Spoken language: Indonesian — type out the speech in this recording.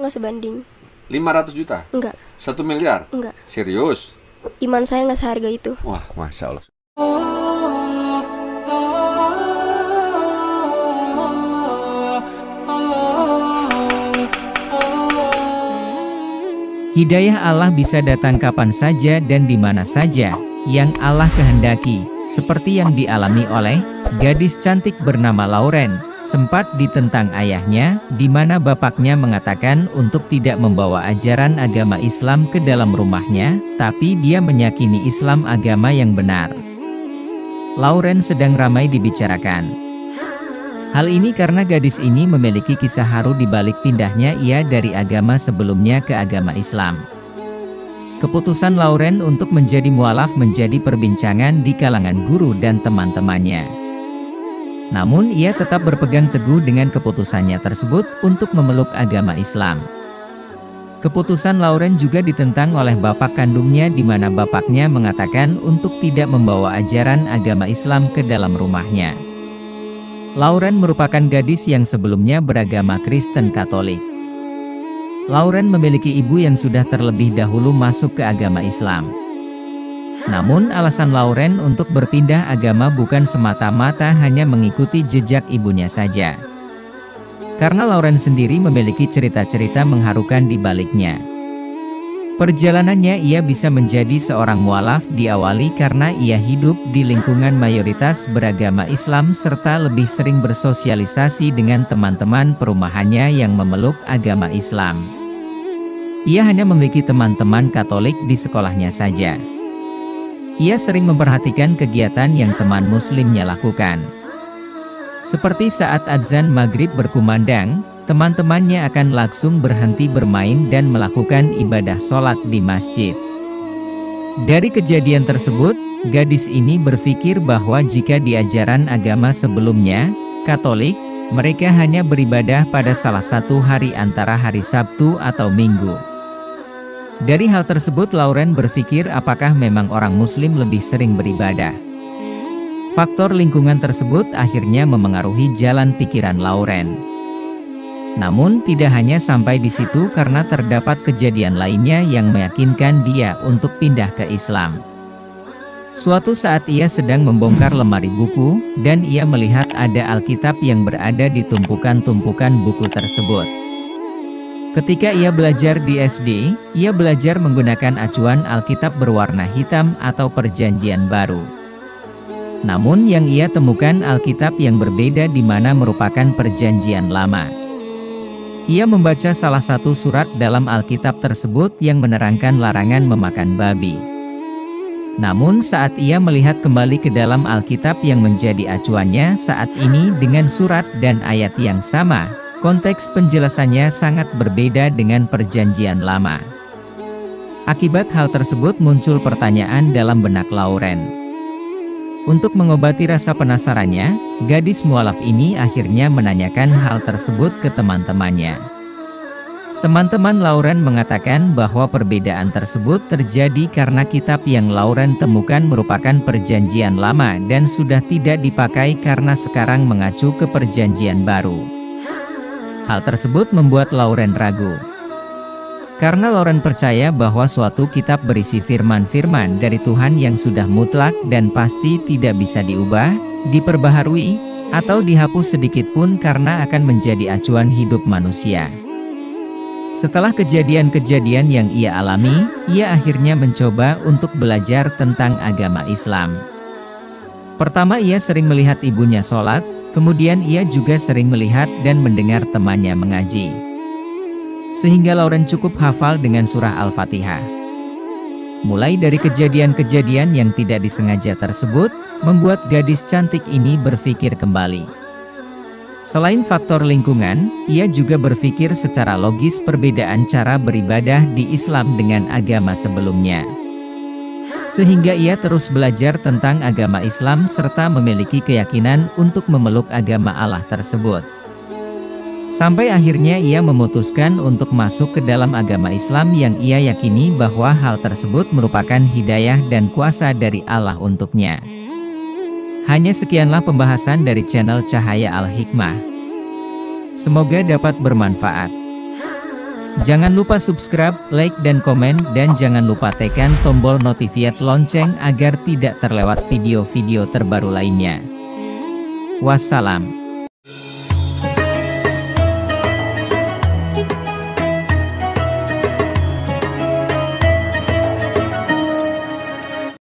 nggak sebanding. 500 juta? Enggak. 1 miliar? Enggak. Serius? Iman saya nggak seharga itu. Wah, Masya Allah. Hidayah Allah bisa datang kapan saja dan di mana saja yang Allah kehendaki, seperti yang dialami oleh gadis cantik bernama Lauren. Sempat ditentang ayahnya, di mana bapaknya mengatakan untuk tidak membawa ajaran agama Islam ke dalam rumahnya, tapi dia meyakini Islam agama yang benar. Lauren sedang ramai dibicarakan. Hal ini karena gadis ini memiliki kisah haru di balik pindahnya ia dari agama sebelumnya ke agama Islam. Keputusan Lauren untuk menjadi mualaf menjadi perbincangan di kalangan guru dan teman-temannya. Namun ia tetap berpegang teguh dengan keputusannya tersebut untuk memeluk agama Islam. Keputusan Lauren juga ditentang oleh bapak kandungnya di mana bapaknya mengatakan untuk tidak membawa ajaran agama Islam ke dalam rumahnya. Lauren merupakan gadis yang sebelumnya beragama Kristen Katolik. Lauren memiliki ibu yang sudah terlebih dahulu masuk ke agama Islam. Namun alasan Lauren untuk berpindah agama bukan semata-mata hanya mengikuti jejak ibunya saja. Karena Lauren sendiri memiliki cerita-cerita mengharukan di baliknya. Perjalanannya ia bisa menjadi seorang mualaf diawali karena ia hidup di lingkungan mayoritas beragama Islam serta lebih sering bersosialisasi dengan teman-teman perumahannya yang memeluk agama Islam. Ia hanya memiliki teman-teman Katolik di sekolahnya saja. Ia sering memperhatikan kegiatan yang teman muslimnya lakukan. Seperti saat azan maghrib berkumandang, teman-temannya akan langsung berhenti bermain dan melakukan ibadah sholat di masjid. Dari kejadian tersebut, gadis ini berpikir bahwa jika di ajaran agama sebelumnya, Katolik, mereka hanya beribadah pada salah satu hari antara hari Sabtu atau Minggu. Dari hal tersebut Lauren berpikir apakah memang orang muslim lebih sering beribadah. Faktor lingkungan tersebut akhirnya memengaruhi jalan pikiran Lauren. Namun tidak hanya sampai di situ karena terdapat kejadian lainnya yang meyakinkan dia untuk pindah ke Islam. Suatu saat ia sedang membongkar lemari buku, dan ia melihat ada Alkitab yang berada di tumpukan-tumpukan buku tersebut. Ketika ia belajar di SD, ia belajar menggunakan acuan Alkitab berwarna hitam atau Perjanjian Baru. Namun yang ia temukan Alkitab yang berbeda di mana merupakan Perjanjian Lama. Ia membaca salah satu surat dalam Alkitab tersebut yang menerangkan larangan memakan babi. Namun saat ia melihat kembali ke dalam Alkitab yang menjadi acuannya saat ini dengan surat dan ayat yang sama, konteks penjelasannya sangat berbeda dengan Perjanjian Lama. Akibat hal tersebut muncul pertanyaan dalam benak Lauren. Untuk mengobati rasa penasarannya, gadis mualaf ini akhirnya menanyakan hal tersebut ke teman-temannya. Teman-teman Lauren mengatakan bahwa perbedaan tersebut terjadi karena kitab yang Lauren temukan merupakan Perjanjian Lama dan sudah tidak dipakai karena sekarang mengacu ke Perjanjian Baru. Hal tersebut membuat Lauren ragu. Karena Lauren percaya bahwa suatu kitab berisi firman-firman dari Tuhan yang sudah mutlak dan pasti tidak bisa diubah, diperbaharui, atau dihapus sedikitpun karena akan menjadi acuan hidup manusia. Setelah kejadian-kejadian yang ia alami, ia akhirnya mencoba untuk belajar tentang agama Islam. Pertama ia sering melihat ibunya sholat, kemudian ia juga sering melihat dan mendengar temannya mengaji. Sehingga Lauren cukup hafal dengan surah Al-Fatihah. Mulai dari kejadian-kejadian yang tidak disengaja tersebut, membuat gadis cantik ini berpikir kembali. Selain faktor lingkungan, ia juga berpikir secara logis perbedaan cara beribadah di Islam dengan agama sebelumnya. Sehingga ia terus belajar tentang agama Islam serta memiliki keyakinan untuk memeluk agama Allah tersebut. Sampai akhirnya ia memutuskan untuk masuk ke dalam agama Islam yang ia yakini bahwa hal tersebut merupakan hidayah dan kuasa dari Allah untuknya. Hanya sekianlah pembahasan dari channel Cahaya Al-Hikmah. Semoga dapat bermanfaat. Jangan lupa subscribe, like dan komen, dan jangan lupa tekan tombol notifikat lonceng agar tidak terlewat video-video terbaru lainnya. Wassalam.